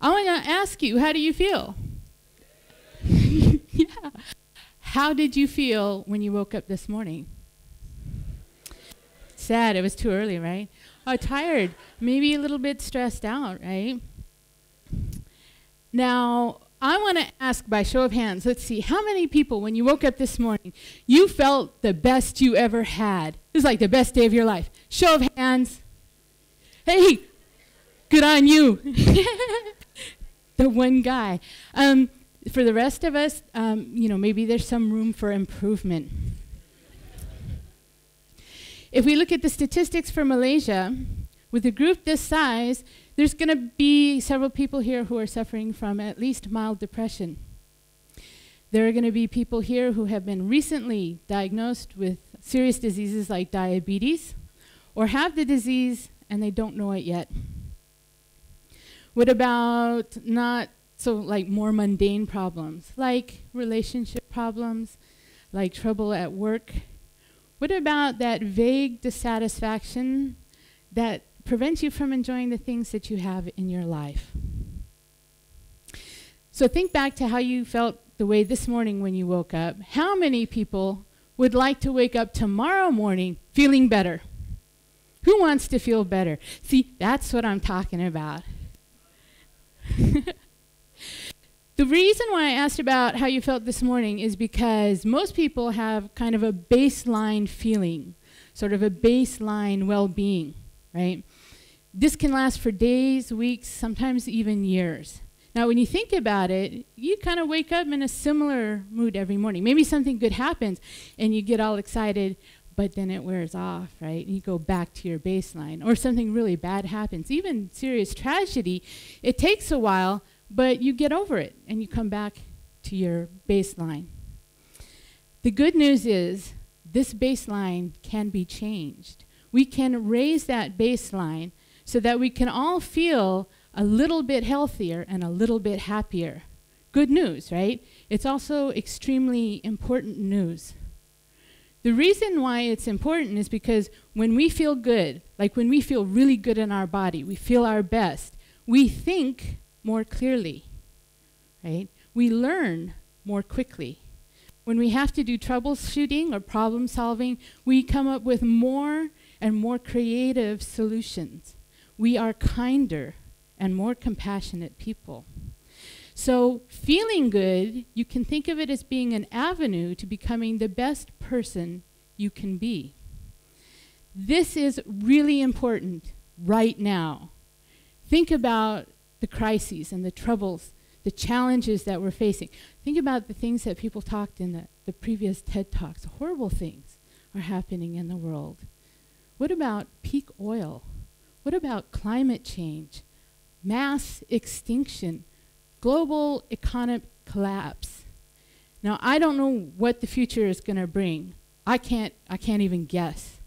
I want to ask you, how do you feel? Yeah. How did you feel when you woke up this morning? Sad, it was too early, right? Oh, tired, maybe a little bit stressed out, right? Now, I want to ask by show of hands, let's see, how many people, when you woke up this morning, you felt the best you ever had? It was like the best day of your life. Show of hands. Hey, good on you. The one guy. For the rest of us, maybe there's some room for improvement. If we look at the statistics for Malaysia, with a group this size, there's going to be several people here who are suffering from at least mild depression. There are going to be people here who have been recently diagnosed with serious diseases like diabetes, or have the disease and they don't know it yet. What about more mundane problems, like relationship problems, like trouble at work? What about that vague dissatisfaction that prevents you from enjoying the things that you have in your life? So think back to how you felt the way this morning when you woke up. How many people would like to wake up tomorrow morning feeling better? Who wants to feel better? See, that's what I'm talking about. The reason why I asked about how you felt this morning is because most people have kind of a baseline feeling, sort of a baseline well-being, right? This can last for days, weeks, sometimes even years. Now, when you think about it, you kind of wake up in a similar mood every morning. Maybe something good happens and you get all excited, but then it wears off, right? And you go back to your baseline. Or something really bad happens. Even serious tragedy, it takes a while, but you get over it and you come back to your baseline. The good news is this baseline can be changed. We can raise that baseline so that we can all feel a little bit healthier and a little bit happier. Good news, right? It's also extremely important news. The reason why it's important is because when we feel good, like when we feel really good in our body, we feel our best, we think more clearly, right? We learn more quickly. When we have to do troubleshooting or problem solving, we come up with more and more creative solutions. We are kinder and more compassionate people. So feeling good, you can think of it as being an avenue to becoming the best person you can be. This is really important right now. Think about the crises and the troubles, the challenges that we're facing. Think about the things that people talked in the previous TED Talks. Horrible things are happening in the world. What about peak oil? What about climate change? Mass extinction? Global economic collapse? Now, I don't know what the future is going to bring. I can't even guess.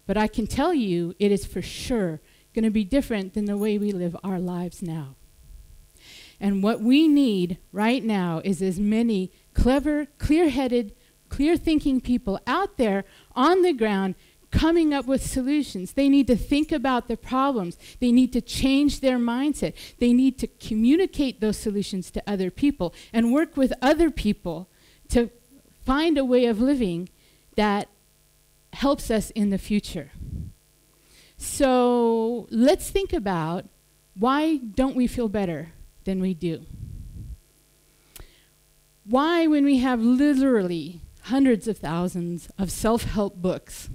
But I can tell you it is for sure going to be different than the way we live our lives now. And what we need right now is as many clever, clear-headed, clear-thinking people out there on the ground coming up with solutions. They need to think about the problems. They need to change their mindset. They need to communicate those solutions to other people and work with other people to find a way of living that helps us in the future. So let's think about, why don't we feel better than we do? Why, when we have literally hundreds of thousands of self-help books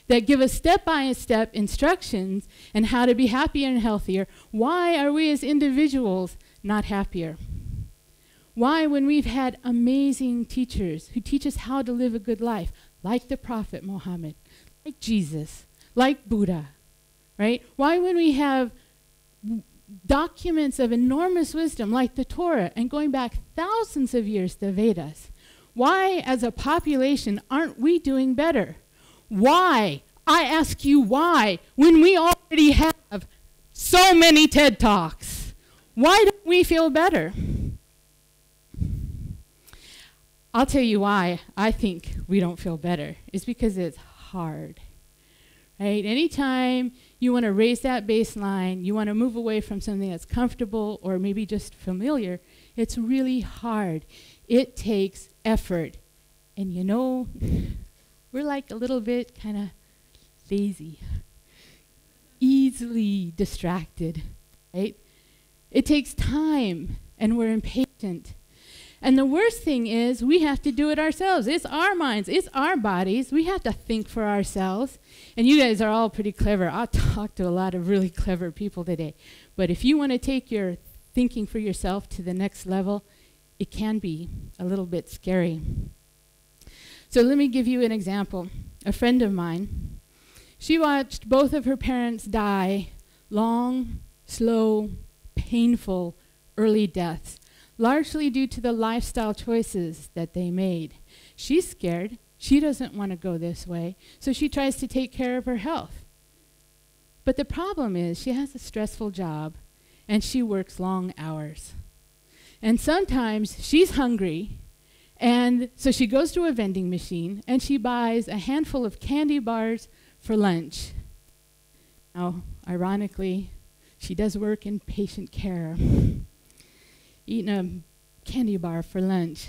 that give us step-by-step instructions on how to be happier and healthier, why are we as individuals not happier? Why, when we've had amazing teachers who teach us how to live a good life, like the Prophet Muhammad, like Jesus, like Buddha, right? Why, when we have documents of enormous wisdom like the Torah and going back thousands of years, the Vedas, why, as a population, aren't we doing better? Why? I ask you why, when we already have so many TED Talks? Why don't we feel better? I'll tell you why I think we don't feel better. It's because it's hard, right? Anytime you want to raise that baseline, you want to move away from something that's comfortable or maybe just familiar, it's really hard. It takes effort. And you know, we're like a little bit kind of lazy, easily distracted, right? It takes time, and we're impatient. And the worst thing is we have to do it ourselves. It's our minds. It's our bodies. We have to think for ourselves. And you guys are all pretty clever. I'll talk to a lot of really clever people today. But if you want to take your thinking for yourself to the next level, it can be a little bit scary. So let me give you an example. A friend of mine, she watched both of her parents die long, slow, painful, early deaths, largely due to the lifestyle choices that they made. She's scared. She doesn't want to go this way, so she tries to take care of her health. But the problem is she has a stressful job, and she works long hours. And sometimes she's hungry, and so she goes to a vending machine, and she buys a handful of candy bars for lunch. Now, ironically, she does work in patient care. Eating a candy bar for lunch.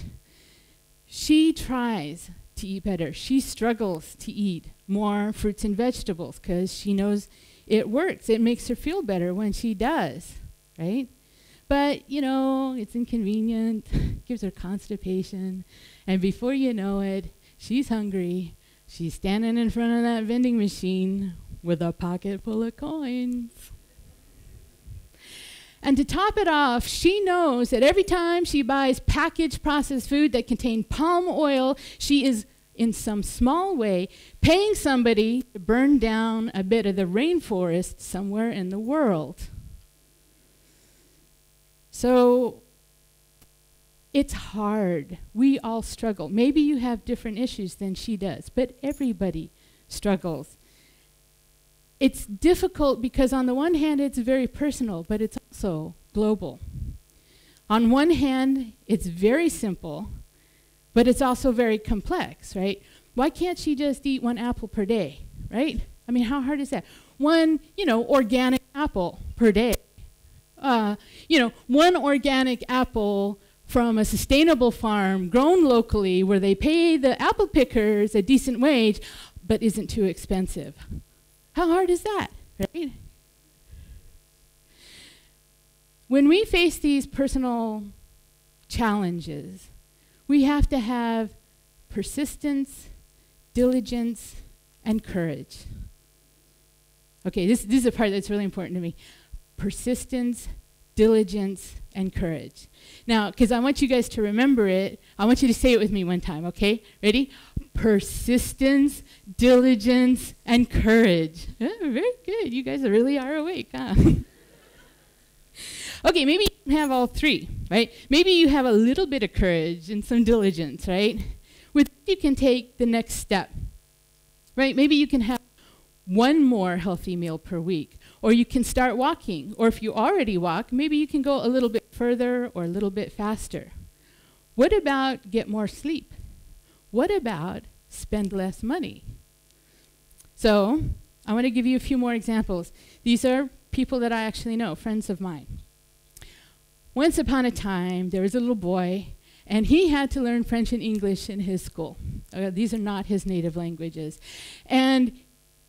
She tries to eat better. She struggles to eat more fruits and vegetables because she knows it works. It makes her feel better when she does, right? But, you know, it's inconvenient, gives her constipation, and before you know it, she's hungry. She's standing in front of that vending machine with a pocket full of coins. And to top it off, she knows that every time she buys packaged processed food that contains palm oil, she is, in some small way, paying somebody to burn down a bit of the rainforest somewhere in the world. So it's hard. We all struggle. Maybe you have different issues than she does, but everybody struggles. It's difficult because on the one hand, it's very personal, but it's also global. On one hand, it's very simple, but it's also very complex, right? Why can't she just eat 1 apple per day, right? I mean, how hard is that? 1, organic apple per day. 1 organic apple from a sustainable farm grown locally where they pay the apple pickers a decent wage, but isn't too expensive. How hard is that, right? When we face these personal challenges, we have to have persistence, diligence, and courage. Okay, this is a part that's really important to me. Persistence, diligence, and courage. Now, because I want you guys to remember it, I want you to say it with me one time, okay? Ready? Persistence, diligence, and courage. Very good. You guys really are awake, huh? Okay, maybe you have all 3, right? Maybe you have a little bit of courage and some diligence, right? With you can take the next step, right? Maybe you can have 1 more healthy meal per week, or you can start walking, or if you already walk, maybe you can go a little bit further or a little bit faster. What about get more sleep? What about spend less money? So I want to give you a few more examples. These are people that I actually know, friends of mine. Once upon a time, there was a little boy, and he had to learn French and English in his school. These are not his native languages. And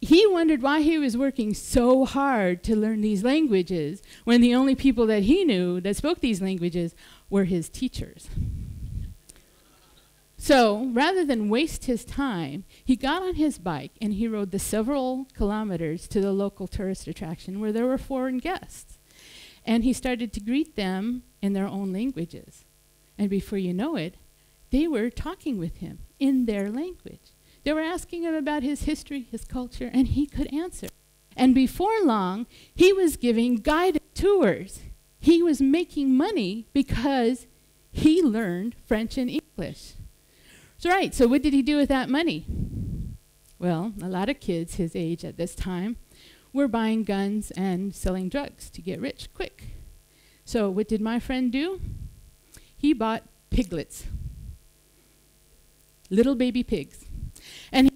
he wondered why he was working so hard to learn these languages when the only people that he knew that spoke these languages were his teachers. So rather than waste his time, he got on his bike and he rode the several kilometers to the local tourist attraction where there were foreign guests. And he started to greet them in their own languages. And before you know it, they were talking with him in their language. They were asking him about his history, his culture, and he could answer. And before long, he was giving guided tours. He was making money because he learned French and English. So right, so what did he do with that money? Well, a lot of kids his age at this time were buying guns and selling drugs to get rich quick. So what did my friend do? He bought piglets, little baby pigs. And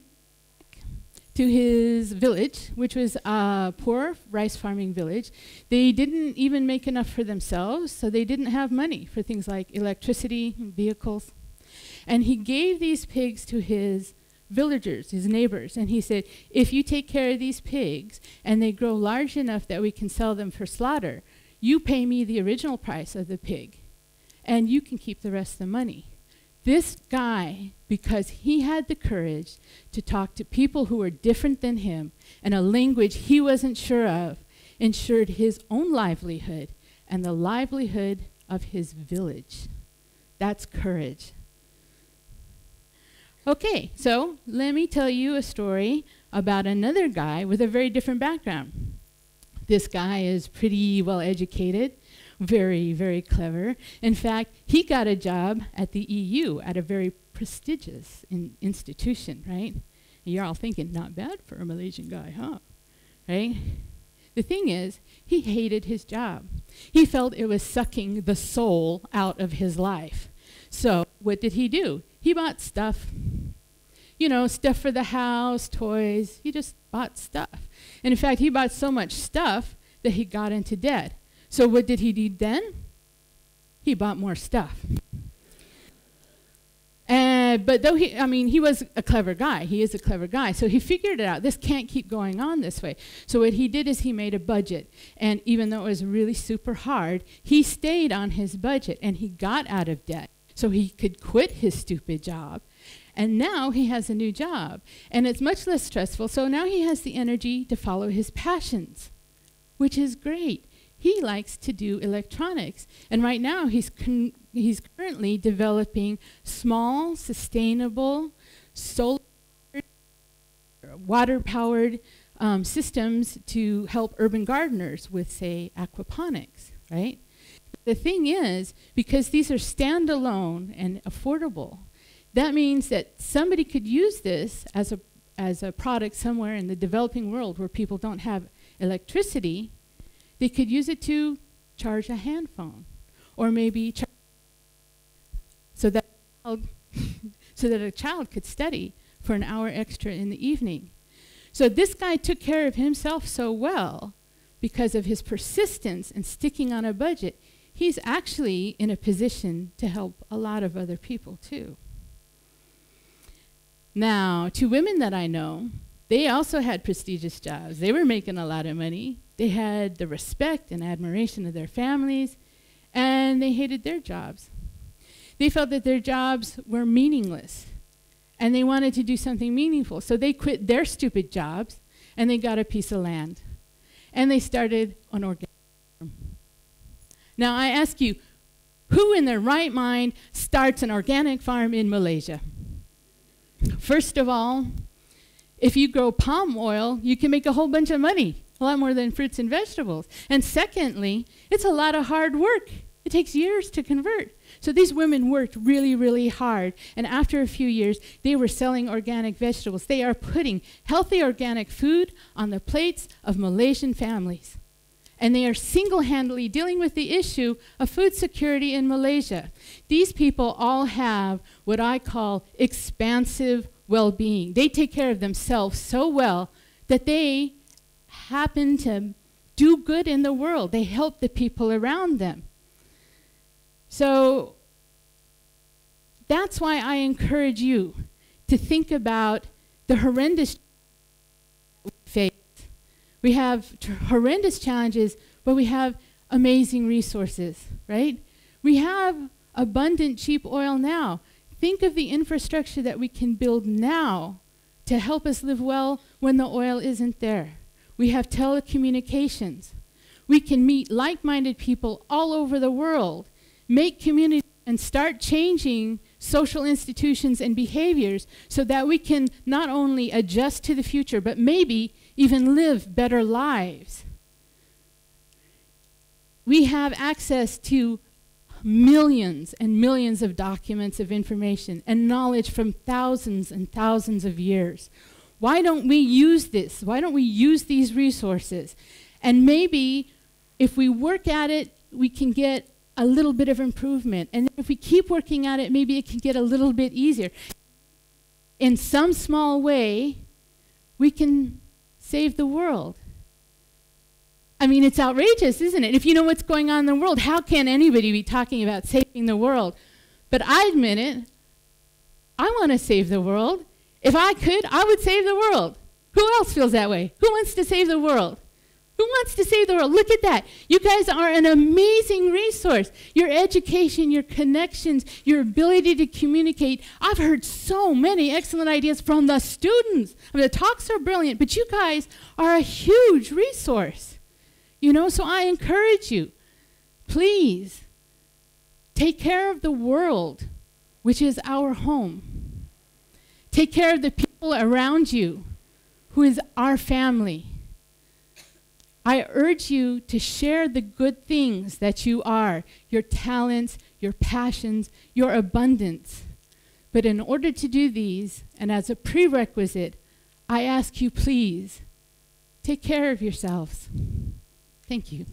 he to his village, which was a poor rice farming village. They didn't even make enough for themselves, so they didn't have money for things like electricity and vehicles. And he gave these pigs to his villagers, his neighbors, and he said, if you take care of these pigs and they grow large enough that we can sell them for slaughter, you pay me the original price of the pig, and you can keep the rest of the money. This guy, because he had the courage to talk to people who were different than him in a language he wasn't sure of, ensured his own livelihood and the livelihood of his village. That's courage. Okay, so let me tell you a story about another guy with a very different background. This guy is pretty well educated, very, very clever. In fact, he got a job at the EU at a very prestigious institution, right? And you're all thinking, not bad for a Malaysian guy, huh? Right? The thing is, he hated his job. He felt it was sucking the soul out of his life. So what did he do? He bought stuff. You know, stuff for the house, toys. He just bought stuff. And in fact, he bought so much stuff that he got into debt. So what did he do then? He bought more stuff. But though he was a clever guy. He is a clever guy. So he figured it out. This can't keep going on this way. So what he did is he made a budget. And even though it was really super hard, he stayed on his budget and he got out of debt. So he could quit his stupid job. And now he has a new job. And it's much less stressful. So now he has the energy to follow his passions, which is great. He likes to do electronics. And right now he's currently developing small, sustainable, solar, water-powered systems to help urban gardeners with, say, aquaponics, right? The thing is, because these are standalone and affordable, that means that somebody could use this as a product somewhere in the developing world where people don't have electricity. They could use it to charge a hand phone, or maybe so that a child could study for an hour extra in the evening. So this guy took care of himself so well because of his persistence in sticking on a budget. He's actually in a position to help a lot of other people too. Now, two women that I know, they also had prestigious jobs. They were making a lot of money. They had the respect and admiration of their families, and they hated their jobs. They felt that their jobs were meaningless, and they wanted to do something meaningful. So they quit their stupid jobs, and they got a piece of land. And they started an organic farm. Now, I ask you, who in their right mind starts an organic farm in Malaysia? First of all, if you grow palm oil, you can make a whole bunch of money, a lot more than fruits and vegetables. And secondly, it's a lot of hard work. It takes years to convert. So these women worked really, really hard. And after a few years, they were selling organic vegetables. They are putting healthy organic food on the plates of Malaysian families. And they are single-handedly dealing with the issue of food security in Malaysia. These people all have what I call expansive well-being. They take care of themselves so well that they happen to do good in the world. They help the people around them. So that's why I encourage you to think about the horrendous we face. We have horrendous challenges, but we have amazing resources, right? We have abundant cheap oil now. Think of the infrastructure that we can build now to help us live well when the oil isn't there. We have telecommunications. We can meet like-minded people all over the world, make community, and start changing social institutions and behaviors so that we can not only adjust to the future, but maybe even live better lives. We have access to millions and millions of documents of information and knowledge from thousands and thousands of years. Why don't we use this? Why don't we use these resources? And maybe if we work at it, we can get a little bit of improvement. And if we keep working at it, maybe it can get a little bit easier. In some small way, we can save the world. I mean, it's outrageous, isn't it? If you know what's going on in the world, how can anybody be talking about saving the world? But I admit it, I want to save the world. If I could, I would save the world. Who else feels that way? Who wants to save the world? Who wants to save the world? Look at that. You guys are an amazing resource. Your education, your connections, your ability to communicate. I've heard so many excellent ideas from the students. I mean, the talks are brilliant, but you guys are a huge resource. You know, so I encourage you, please take care of the world, which is our home. Take care of the people around you, who is our family. I urge you to share the good things that you are, your talents, your passions, your abundance. But in order to do these, and as a prerequisite, I ask you, please, take care of yourselves. Thank you.